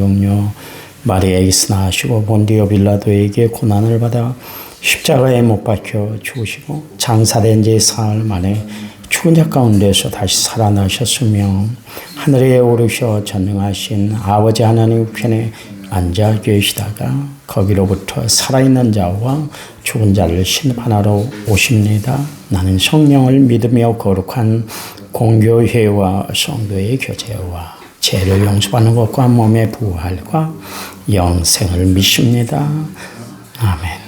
동료 마리아에게서 나시고 본디오 빌라도에게 고난을 받아 십자가에 못 박혀 죽으시고 장사된 지 사흘 만에 죽은 자 가운데서 다시 살아나셨으며 하늘에 오르셔 전능하신 아버지 하나님 우편에 앉아 계시다가 거기로부터 살아있는 자와 죽은 자를 심판하러 오십니다. 나는 성령을 믿으며 거룩한 공교회와 성도의 교제와 죄를 용서받는 것과 몸의 부활과 영생을 믿습니다. 아멘.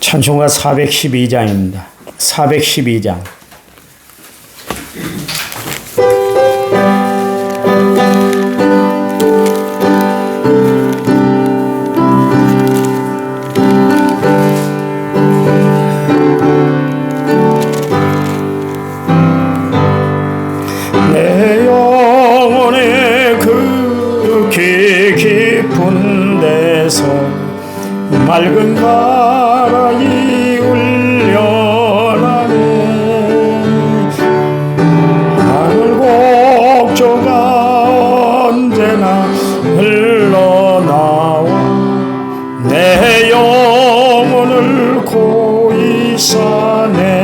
찬송가 412장입니다. 412장. 내 영혼에 그렇게 깊은 데서 맑은 바람이 울려나네. 하늘 곡조가 언제나 흘러나와 내 영혼을 고이 싸네.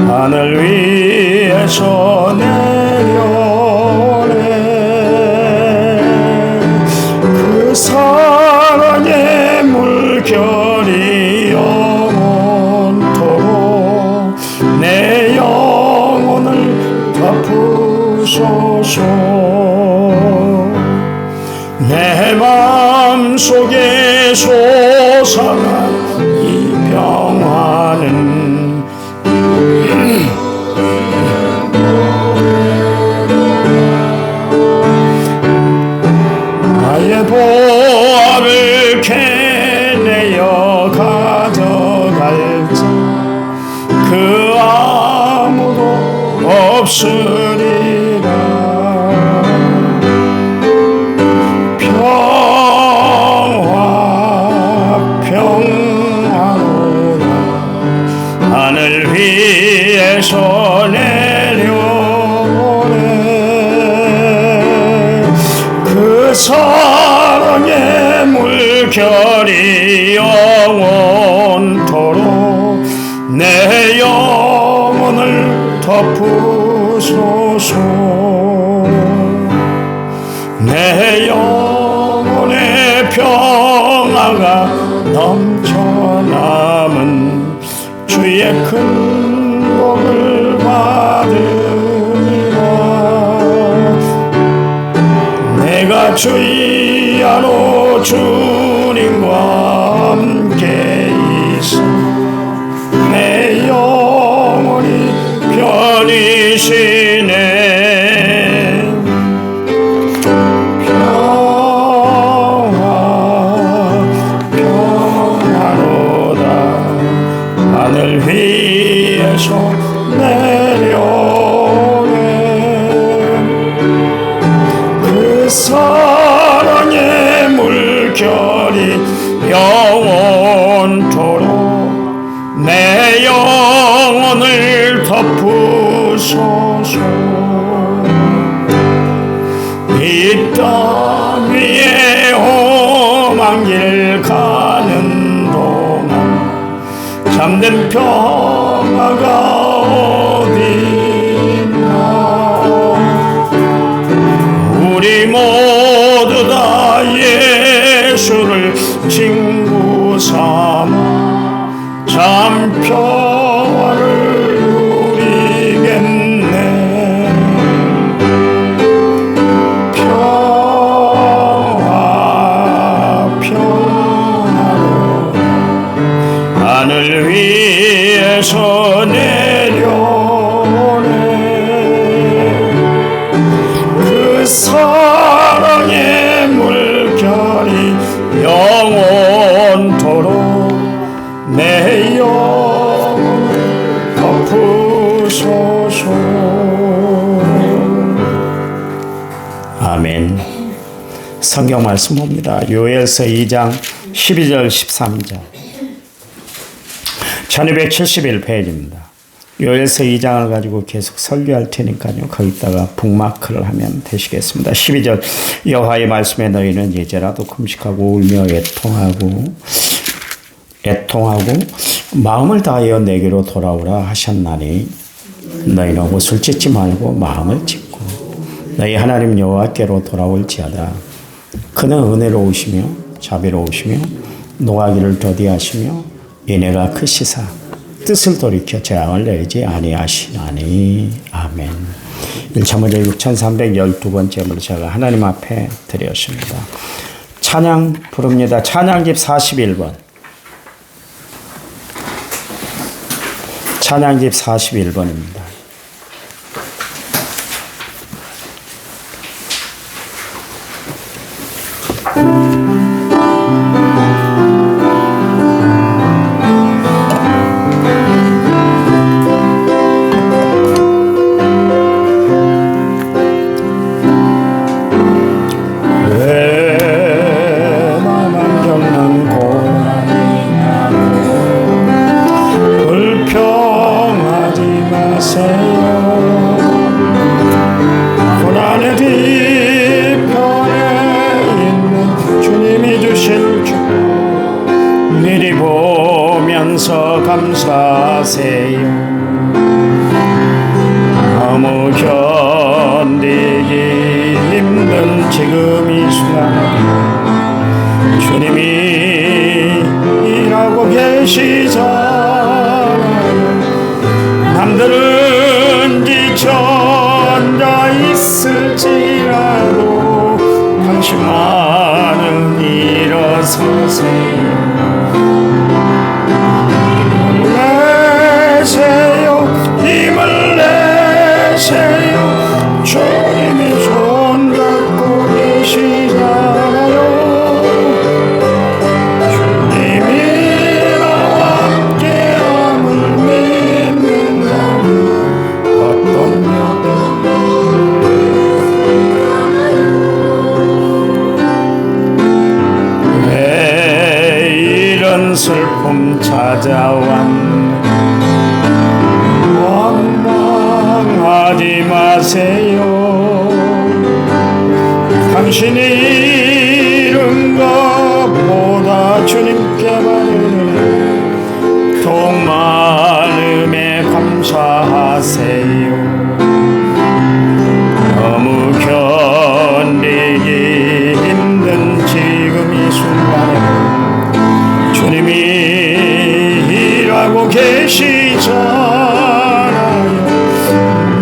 하늘 위에서 내려오네. 그 사랑의 물결이 영원토록 내 영혼을 덮으소서. 내 마음속에 솟아난 이 평화는 나의 보합을 캐내어 가져갈 자 그 아무도 없으리라. 평화로다 하늘 위에서 내려오네. 그 사랑의 물결이 영원토록 내 영혼을 덮으소서. 내 영혼의 평화가 넘쳐남은 주의 큰 복을 받으리라. 내가 주의 안으로 주님과 함께 있어 내 영혼이 편이시네. 하늘 위에서 내려오네. 그 사랑의 물결이 영원토록 내 영혼을 덮으소서. 이 땅 위에 험한 길 가는 동안 참된 평화가 어디있나. 우리 모두 다 예수를 친구 삼아 참 평화를 누리겠네. 평화로다 하늘 위에서 내려오네. 그 사랑의 물결이 영원토록 내 영혼을 덮으소서. 아멘. 성경 말씀 봅니다. 요엘서 2장 12절 13절. 1271페이지입니다. 요엘서 2장을 가지고 계속 설교할 테니까요. 거기다가 북마크를 하면 되시겠습니다. 12절 여호와의 말씀에 너희는 이제라도 금식하고 울며 애통하고 마음을 다하여 내게로 돌아오라 하셨나니 너희는 옷을 찢지 말고 마음을 찢고 너희 하나님 여호와께로 돌아올지어다. 그는 은혜로우시며 자비로우시며 노하기를 더디하시며 은혜가 크시사 뜻을 돌이켜 재앙을 내지 아니하시나니. 아멘. 1차문제 6312번째로 제가 하나님 앞에 드렸습니다. 찬양 부릅니다. 찬양집 41번. 찬양집 41번입니다. 미리 보면서 감사하세요. 너무 견디기 힘든 지금 이 순간 주님이 일하고 계시잖아요. 남들은 지쳐 앉아 있을지라도 당신만은 일어서세요. 힘을 내세요. 주님이 손잡고 계시잖아요. 주님이 나와 함께함을 믿는다면 어떤 왜 이런 슬픔 찾아왔나. 원망하지 마세요. 당신이 잃은 것보다 주님께 받은 더욱 마음에 감사하세요. 너무 견디기 힘든 지금 이 순간에 주님이 일하고 계시잖아요.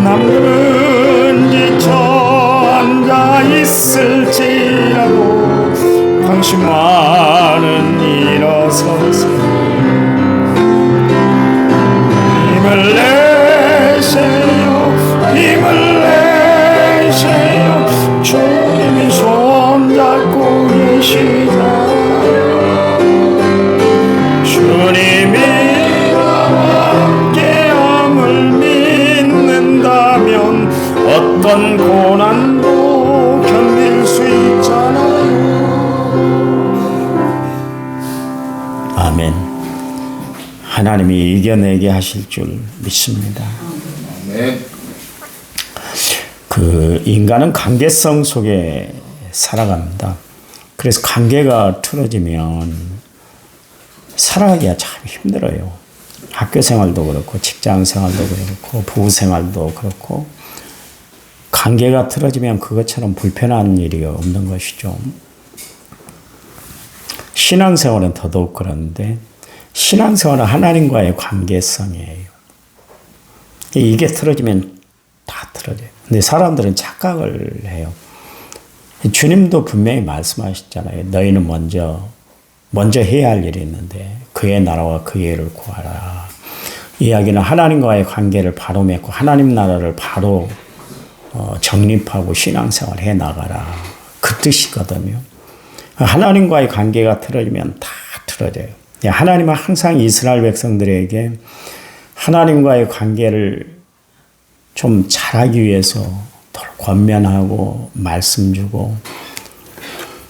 남들은 지쳐 앉아 있을지라도 당신만은 일어서세요. 힘을 내세요. 힘을 내세요. 주님이 손잡고 계시잖아요. 주님이 어떤 고난도 견딜 수 있잖아요. 아멘. 하나님이 이겨내게 하실 줄 믿습니다. 아멘. 인간은 관계성 속에 살아갑니다. 그래서 관계가 틀어지면 살아가기가 참 힘들어요. 학교 생활도 그렇고 직장 생활도 그렇고 부부 생활도 그렇고 관계가 틀어지면 그것처럼 불편한 일이 없는 것이죠. 신앙생활은 더더욱 그런데 신앙생활은 하나님과의 관계성이에요. 이게 틀어지면 다 틀어져요. 근데 사람들은 착각을 해요. 주님도 분명히 말씀하셨잖아요. 너희는 먼저 해야 할 일이 있는데 그의 나라와 그의 의를 구하라. 이야기는 하나님과의 관계를 바로 맺고 하나님 나라를 바로 정립하고 신앙생활 해 나가라. 그 뜻이거든요. 하나님과의 관계가 틀어지면 다 틀어져요. 하나님은 항상 이스라엘 백성들에게 하나님과의 관계를 좀 잘하기 위해서 권면하고 말씀 주고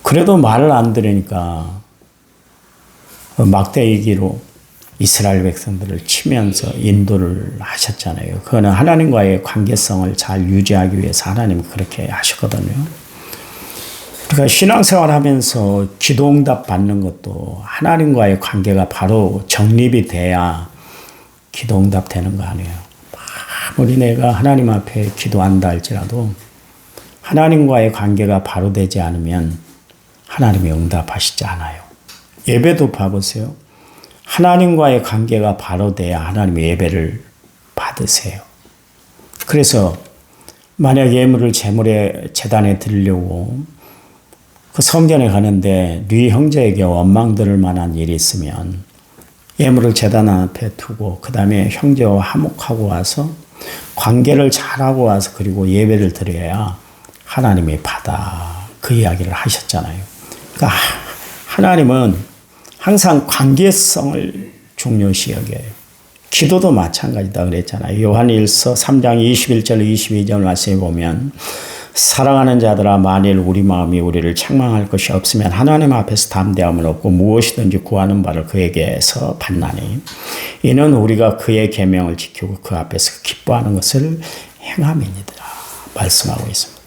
그래도 말을 안 들으니까 막대기로 이스라엘 백성들을 치면서 인도를 하셨잖아요. 그거는 하나님과의 관계성을 잘 유지하기 위해서 하나님이 그렇게 하셨거든요. 그러니까 신앙생활 하면서 기도응답 받는 것도 하나님과의 관계가 바로 정립이 돼야 기도응답 되는 거 아니에요. 아무리 내가 하나님 앞에 기도한다 할지라도 하나님과의 관계가 바로 되지 않으면 하나님이 응답하시지 않아요. 예배도 봐보세요. 하나님과의 관계가 바로 돼야 하나님의 예배를 받으세요. 그래서 만약 예물을 제단에 드리려고 그 성전에 가는데 네 형제에게 원망 들을 만한 일이 있으면 예물을 제단 앞에 두고 그 다음에 형제와 화목하고 와서 관계를 잘하고 와서 그리고 예배를 드려야 하나님이 받아. 그 이야기를 하셨잖아요. 그러니까 하나님은 항상 관계성을 중요시 여겨요. 기도도 마찬가지다 그랬잖아요. 요한일서 3장 21절 22절 말씀에 보면 사랑하는 자들아 만일 우리 마음이 우리를 책망할 것이 없으면 하나님 앞에서 담대함은 없고 무엇이든지 구하는 바를 그에게서 받나니 이는 우리가 그의 계명을 지키고 그 앞에서 기뻐하는 것을 행함이니라 말씀하고 있습니다.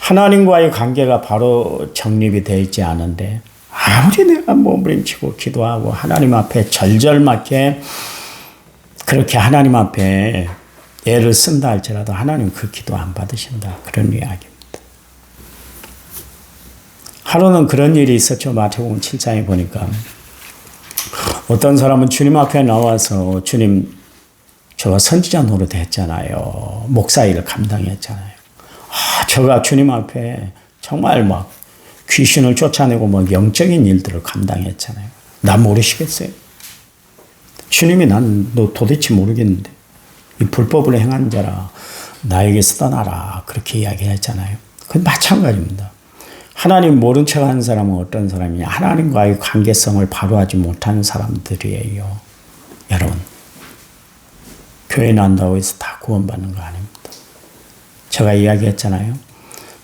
하나님과의 관계가 바로 정립이 되어 있지 않은데 아무리 내가 몸부림치고 기도하고 하나님 앞에 절절맞게 그렇게 하나님 앞에 애를 쓴다 할지라도 하나님 그 기도 안 받으신다. 그런 이야기입니다. 하루는 그런 일이 있었죠. 마태복음 7장에 보니까 어떤 사람은 주님 앞에 나와서 주님 저가 선지자 노릇 했잖아요. 목사 일을 감당했잖아요. 저가 주님 앞에 정말 막 귀신을 쫓아내고 뭐 영적인 일들을 감당했잖아요. 나 모르시겠어요? 주님이 난 너 도대체 모르겠는데 이 불법을 행한 자라 나에게서 떠나라 그렇게 이야기했잖아요. 그건 마찬가지입니다. 하나님 모른 척 하는 사람은 어떤 사람이냐? 하나님과의 관계성을 바로 하지 못하는 사람들이에요. 여러분 교회 난다고 해서 다 구원받는 거 아닙니다. 제가 이야기했잖아요.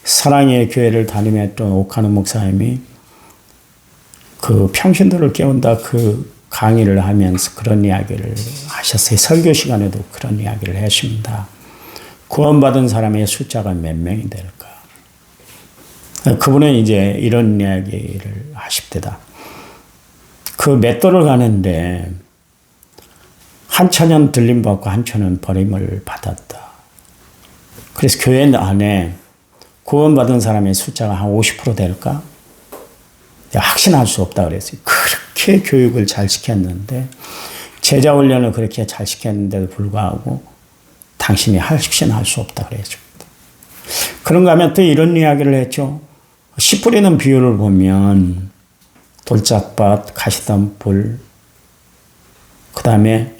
사랑의 교회를 담임했던 오카노 목사님이 그 평신도를 깨운다 그 강의를 하면서 그런 이야기를 하셨어요. 설교 시간에도 그런 이야기를 하십니다. 구원받은 사람의 숫자가 몇 명이 될까? 그분은 이제 이런 이야기를 하십니다. 그 맷돌을 가는데 한 천은 들림받고 한 천은 버림을 받았다. 그래서 교회 안에 구원받은 사람의 숫자가 한 50% 될까? 확신할 수 없다 그랬어요. 그렇게 교육을 잘 시켰는데 제자 훈련을 그렇게 잘 시켰는데도 불구하고 당신이 확신할 수 없다 그랬습니다. 그런가 하면 또 이런 이야기를 했죠. 씨 뿌리는 비유를 보면 돌짝밭, 가시덤불, 그 다음에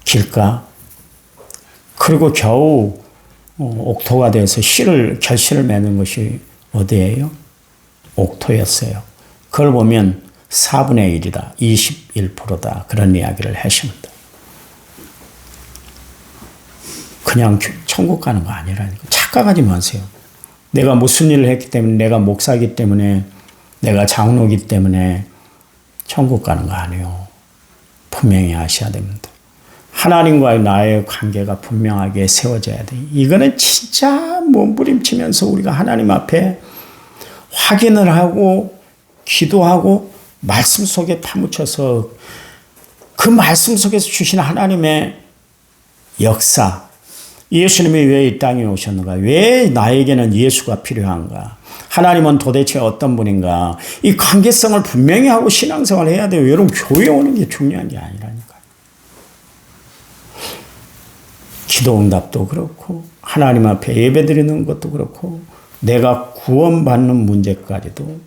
길가, 그리고 겨우 옥토가 돼서 결실을 맺는 것이 어디예요? 옥토였어요. 그걸 보면 4분의 1이다. 21%다. 그런 이야기를 하십니다. 그냥 천국 가는 거 아니라니까. 착각하지 마세요. 내가 무슨 일을 했기 때문에, 내가 목사이기 때문에, 내가 장로이기 때문에 천국 가는 거 아니에요. 분명히 아셔야 됩니다. 하나님과의 나의 관계가 분명하게 세워져야 돼. 이거는 진짜 몸부림치면서 우리가 하나님 앞에 확인을 하고 기도하고 말씀 속에 파묻혀서 그 말씀 속에서 주신 하나님의 역사, 예수님이 왜 이 땅에 오셨는가? 왜 나에게는 예수가 필요한가? 하나님은 도대체 어떤 분인가? 이 관계성을 분명히 하고 신앙생활을 해야 돼요. 여러분 교회 오는 게 중요한 게 아니라니까요. 기도응답도 그렇고 하나님 앞에 예배드리는 것도 그렇고 내가 구원받는 문제까지도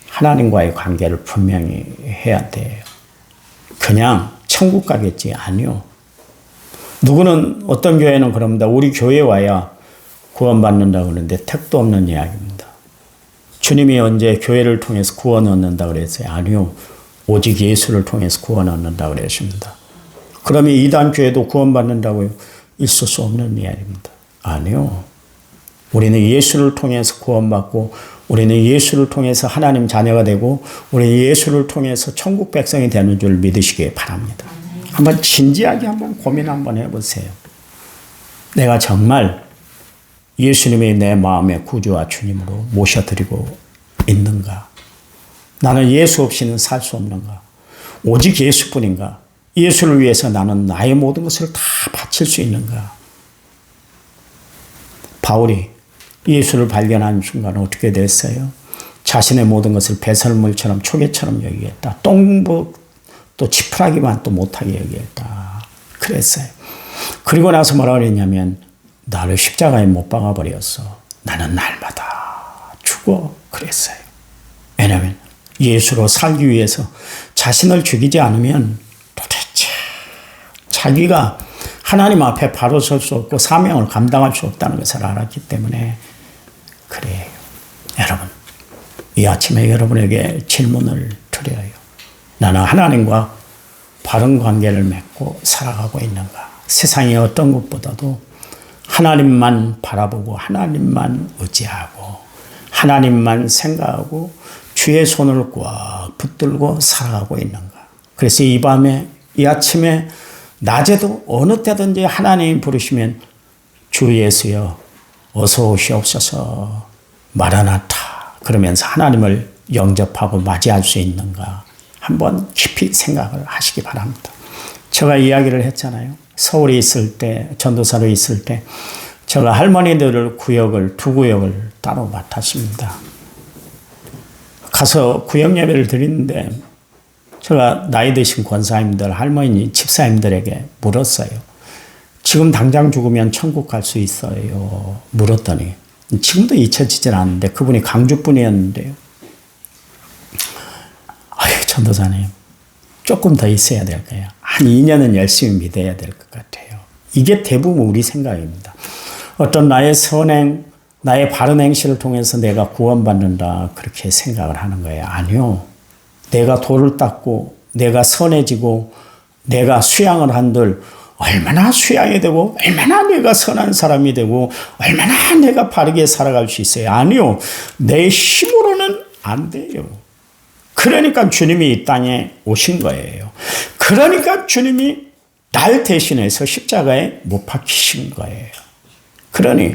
하나님과의 관계를 분명히 해야 돼요. 그냥 천국 가겠지? 아니요. 누구는 어떤 교회는 그럽니다. 우리 교회 와야 구원받는다고 그러는데 택도 없는 이야기입니다. 주님이 언제 교회를 통해서 구원 얻는다 그랬어요? 아니요. 오직 예수를 통해서 구원 얻는다고 그랬습니다. 그러면 이단 교회도 구원받는다고요? 있을 수 없는 이야기입니다. 아니요. 우리는 예수를 통해서 구원받고 우리는 예수를 통해서 하나님 자녀가 되고 우리는 예수를 통해서 천국 백성이 되는 줄 믿으시기 바랍니다. 한번 진지하게 한번 고민 한번 해보세요. 내가 정말 예수님이 내 마음의 구주와 주님으로 모셔드리고 있는가? 나는 예수 없이는 살 수 없는가? 오직 예수뿐인가? 예수를 위해서 나는 나의 모든 것을 다 바칠 수 있는가? 바울이 예수를 발견한 순간 어떻게 됐어요? 자신의 모든 것을 배설물처럼 초계처럼 여기겠다. 또 지푸라기만 또 못하게 여기겠다. 그랬어요. 그리고 나서 뭐라고 그랬냐면 나를 십자가에 못 박아버렸어. 나는 날마다 죽어. 그랬어요. 왜냐하면 예수로 살기 위해서 자신을 죽이지 않으면 도대체 자기가 하나님 앞에 바로 설 수 없고 사명을 감당할 수 없다는 것을 알았기 때문에 그래요. 여러분, 이 아침에 여러분에게 질문을 드려요. 나는 하나님과 바른 관계를 맺고 살아가고 있는가? 세상의 어떤 것보다도 하나님만 바라보고 하나님만 의지하고 하나님만 생각하고 주의 손을 꽉 붙들고 살아가고 있는가? 그래서 이 밤에 이 아침에 낮에도 어느 때든지 하나님이 부르시면 주 예수여 어서 오시옵소서 마라나타 그러면서 하나님을 영접하고 맞이할 수 있는가? 한번 깊이 생각을 하시기 바랍니다. 제가 이야기를 했잖아요. 서울에 있을 때, 전도사로 있을 때 제가 할머니들을 두 구역을 따로 맡았습니다. 가서 구역 예배를 드리는데 제가 나이 드신 권사님들, 할머니, 집사님들에게 물었어요. 지금 당장 죽으면 천국 갈 수 있어요? 물었더니 지금도 잊혀지질 않는데 그분이 강주 분이었는데요. 아유, 전도사님 조금 더 있어야 될 거예요. 한 2년은 열심히 믿어야 될 것 같아요. 이게 대부분 우리 생각입니다. 어떤 나의 선행, 나의 바른 행실을 통해서 내가 구원받는다 그렇게 생각을 하는 거예요. 아니요. 내가 돌을 닦고 내가 선해지고 내가 수양을 한들 얼마나 수양이 되고 얼마나 내가 선한 사람이 되고 얼마나 내가 바르게 살아갈 수 있어요. 아니요. 내 힘으로는 안 돼요. 그러니까 주님이 이 땅에 오신 거예요. 그러니까 주님이 날 대신해서 십자가에 못 박히신 거예요. 그러니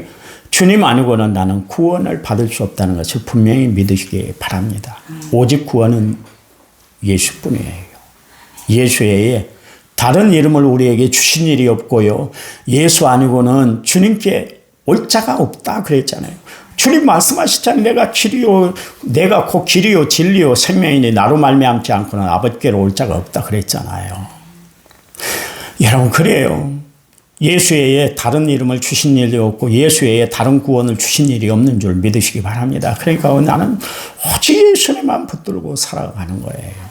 주님 아니고는 나는 구원을 받을 수 없다는 것을 분명히 믿으시기 바랍니다. 오직 구원은 예수뿐이에요. 예수 외에 다른 이름을 우리에게 주신 일이 없고요. 예수 아니고는 주님께 올 자가 없다 그랬잖아요. 주님 말씀하셨잖아요. 내가 곧 길이요 진리요 생명이니 나로 말미암지 않고는 아버지께로 올 자가 없다 그랬잖아요. 여러분 그래요. 예수 외에 다른 이름을 주신 일이 없고 예수 외에 다른 구원을 주신 일이 없는 줄 믿으시기 바랍니다. 그러니까 나는 오직 예수님만 붙들고 살아가는 거예요.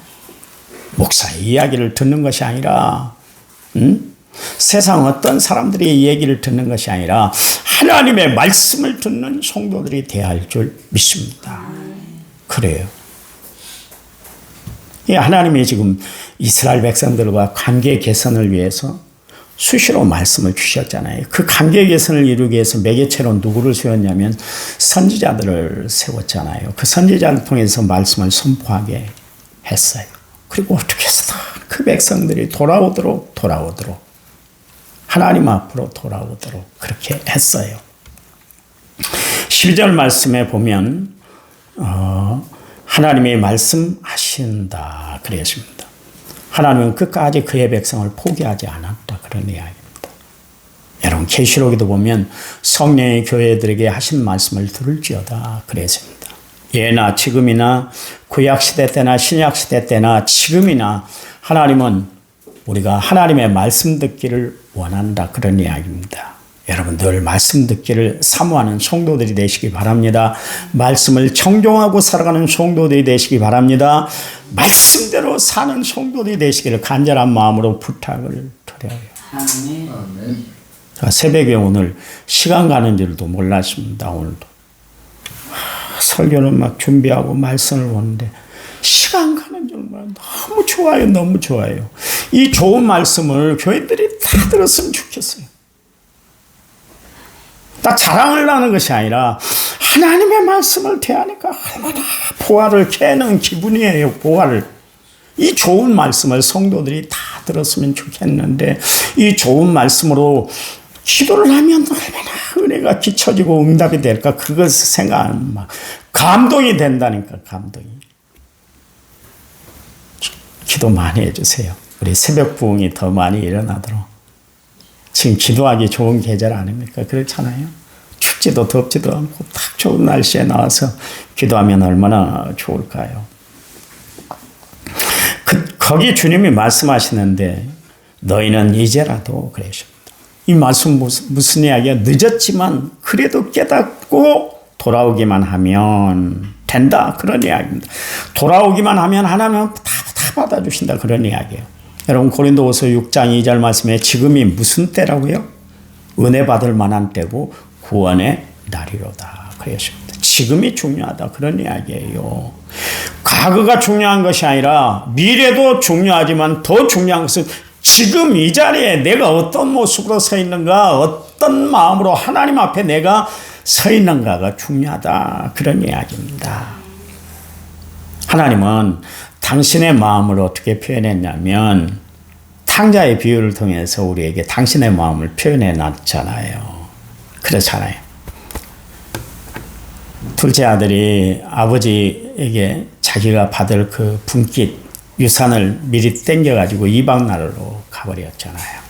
목사의 이야기를 듣는 것이 아니라 세상 어떤 사람들의 얘기를 듣는 것이 아니라 하나님의 말씀을 듣는 성도들이 되어야 할 줄 믿습니다. 그래요. 하나님이 지금 이스라엘 백성들과 관계 개선을 위해서 수시로 말씀을 주셨잖아요. 그 관계 개선을 이루기 위해서 매개체로 누구를 세웠냐면 선지자들을 세웠잖아요. 그 선지자를 통해서 말씀을 선포하게 했어요. 그리고 어떻게 해서든 그 백성들이 돌아오도록 하나님 앞으로 돌아오도록 그렇게 했어요. 12절 말씀에 보면 하나님이 말씀하신다 그랬습니다. 하나님은 끝까지 그의 백성을 포기하지 않았다 그런 이야기입니다. 여러분 계시록에도 보면 성령의 교회들에게 하신 말씀을 들을지어다 그랬습니다. 예나 지금이나 구약시대 때나 신약시대 때나 지금이나 하나님은 우리가 하나님의 말씀 듣기를 원한다 그런 이야기입니다. 여러분 늘 말씀 듣기를 사모하는 성도들이 되시기 바랍니다. 말씀을 청종하고 살아가는 성도들이 되시기 바랍니다. 말씀대로 사는 성도들이 되시기를 간절한 마음으로 부탁을 드려요. 아멘. 새벽에 오늘 시간 가는 줄도 몰랐습니다. 오늘도 설교는 막 준비하고 말씀을 보는데 시간 가는 줄 몰라요. 너무 좋아요. 너무 좋아요. 이 좋은 말씀을 교인들이 다 들었으면 좋겠어요. 딱 자랑을 하는 것이 아니라 하나님의 말씀을 대하니까 얼마나 보화를 캐는 기분이에요. 보화를. 이 좋은 말씀을 성도들이 다 들었으면 좋겠는데 이 좋은 말씀으로 기도를 하면 얼마나 은혜가 끼쳐지고 응답이 될까 그것을 생각하면 막 감동이 된다니까. 감동이. 기도 많이 해주세요. 우리 새벽 부흥이 더 많이 일어나도록. 지금 기도하기 좋은 계절 아닙니까? 그렇잖아요. 춥지도 덥지도 않고 딱 좋은 날씨에 나와서 기도하면 얼마나 좋을까요? 거기 주님이 말씀하시는데 너희는 이제라도 그러십니다. 이 말씀 무슨 이야기야? 늦었지만 그래도 깨닫고 돌아오기만 하면 된다. 그런 이야기입니다. 돌아오기만 하면 하나님은 다 받아주신다. 그런 이야기예요. 여러분 고린도후서 6장 2절 말씀에 지금이 무슨 때라고요? 은혜 받을 만한 때고 구원의 날이로다. 그러십니다. 지금이 중요하다. 그런 이야기예요. 과거가 중요한 것이 아니라 미래도 중요하지만 더 중요한 것은 지금 이 자리에 내가 어떤 모습으로 서 있는가, 어떤 마음으로 하나님 앞에 내가 서 있는가가 중요하다. 그런 이야기입니다. 하나님은 당신의 마음을 어떻게 표현했냐면 탕자의 비유를 통해서 우리에게 당신의 마음을 표현해 놨잖아요. 그렇잖아요. 둘째 아들이 아버지에게 자기가 받을 그 분깃 유산을 미리 땡겨가지고 이방 나라로 가버렸잖아요.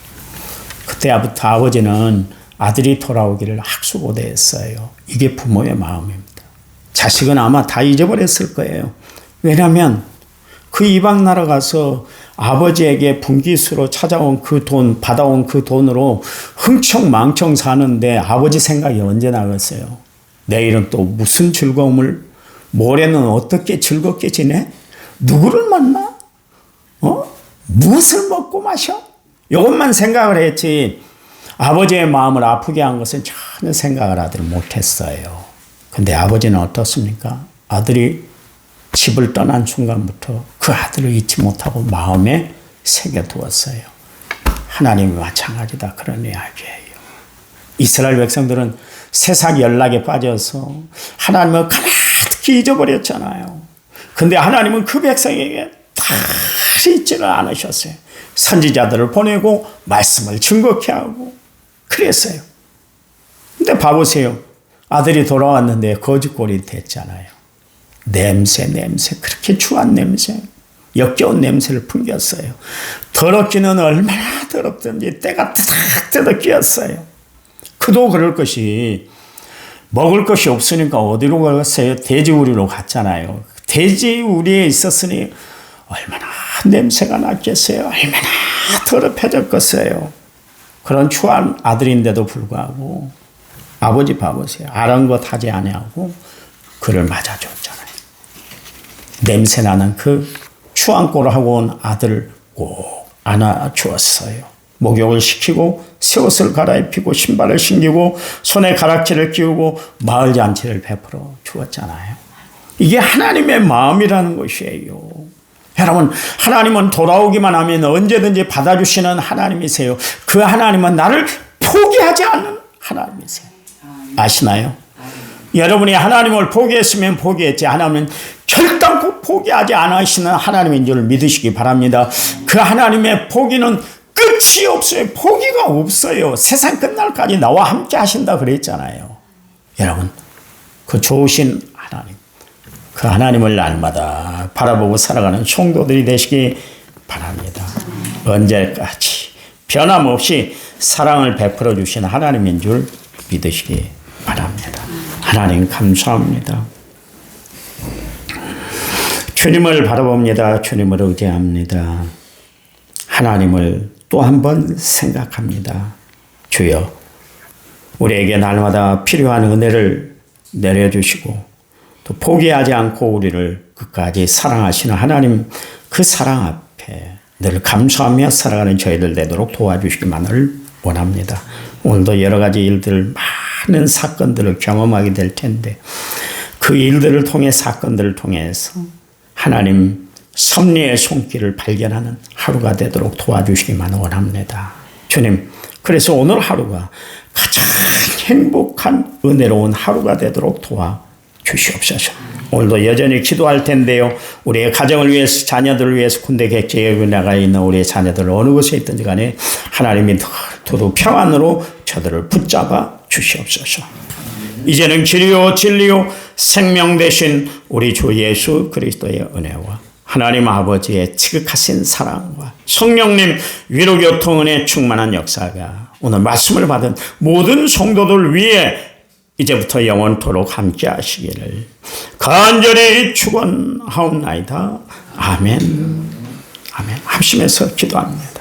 그때부터 아버지는 아들이 돌아오기를 학수고대했어요. 이게 부모의 마음입니다. 자식은 아마 다 잊어버렸을 거예요. 왜냐하면 그 이방 나라 가서 아버지에게 분깃으로 찾아온 그 돈, 받아온 그 돈으로 흥청망청 사는데 아버지 생각이 언제 나겠어요? 내일은 또 무슨 즐거움을, 모레는 어떻게 즐겁게 지내? 누구를 만나? 무엇을 먹고 마셔? 이것만 생각을 했지 아버지의 마음을 아프게 한 것은 전혀 생각을 하지 못했어요. 근데 아버지는 어떻습니까? 아들이 집을 떠난 순간부터 그 아들을 잊지 못하고 마음에 새겨두었어요. 하나님이 마찬가지다. 그런 이야기예요. 이스라엘 백성들은 세상 연락에 빠져서 하나님을 가만히 잊어버렸잖아요. 근데 하나님은 그 백성에게 다시 잊지를 않으셨어요. 선지자들을 보내고 말씀을 증거케 하고 그랬어요. 근데 봐보세요. 아들이 돌아왔는데 거짓골이 됐잖아요. 냄새 그렇게 추한 냄새, 역겨운 냄새를 풍겼어요. 더럽기는 얼마나 더럽든지 때가 뜨덕뜨덕 끼었어요. 그도 그럴 것이 먹을 것이 없으니까 어디로 갔어요? 돼지우리로 갔잖아요. 돼지우리에 있었으니 얼마나 냄새가 났겠어요. 얼마나 더럽혀졌겠어요. 그런 추한 아들인데도 불구하고 아버지 봐보세요. 아랑곳 하지 아니하고 그를 맞아줬잖아요. 냄새나는 그 추한 꼴을 하고 온 아들을 꼭 안아주었어요. 목욕을 시키고 새 옷을 갈아입히고 신발을 신기고 손에 가락지를 끼우고 마을 잔치를 베풀어 주었잖아요. 이게 하나님의 마음이라는 것이에요. 여러분, 하나님은 돌아오기만 하면 언제든지 받아주시는 하나님이세요. 그 하나님은 나를 포기하지 않는 하나님이세요. 아시나요? 여러분이 하나님을 포기했으면 포기했지, 하나님은 결단코 포기하지 않으시는 하나님인 줄 믿으시기 바랍니다. 그 하나님의 포기는 끝이 없어요. 포기가 없어요. 세상 끝날까지 나와 함께 하신다 그랬잖아요. 여러분, 그 좋으신 하나님, 그 하나님을 날마다 바라보고 살아가는 성도들이 되시기 바랍니다. 언제까지 변함없이 사랑을 베풀어 주신 하나님인 줄 믿으시기 바랍니다. 하나님 감사합니다. 주님을 바라봅니다. 주님을 의지합니다. 하나님을 또 한 번 생각합니다. 주여, 우리에게 날마다 필요한 은혜를 내려주시고 또 포기하지 않고 우리를 끝까지 사랑하시는 하나님, 그 사랑 앞에 늘 감사하며 살아가는 저희들 되도록 도와주시기만을 원합니다. 오늘도 여러 가지 일들, 많은 사건들을 경험하게 될 텐데 그 일들을 통해, 사건들을 통해서 하나님 섭리의 손길을 발견하는 하루가 되도록 도와주시기만 원합니다. 주님, 그래서 오늘 하루가 가장 행복한 은혜로운 하루가 되도록 도와 주시옵소서. 오늘도 여전히 기도할 텐데요. 우리의 가정을 위해서, 자녀들을 위해서 군대 객지에 나가 있는 우리의 자녀들 어느 곳에 있든지 간에 하나님이 두루 평안으로 저들을 붙잡아 주시옵소서. 이제는 길이요 진리요 생명 되신 우리 주 예수 그리스도의 은혜와 하나님 아버지의 지극하신 사랑과 성령님 위로교통은혜 충만한 역사가 오늘 말씀을 받은 모든 성도들 위해 이제부터 영원토록 함께 하시기를 간절히 축원하옵나이다. 아멘. 아멘. 합심해서 기도합니다.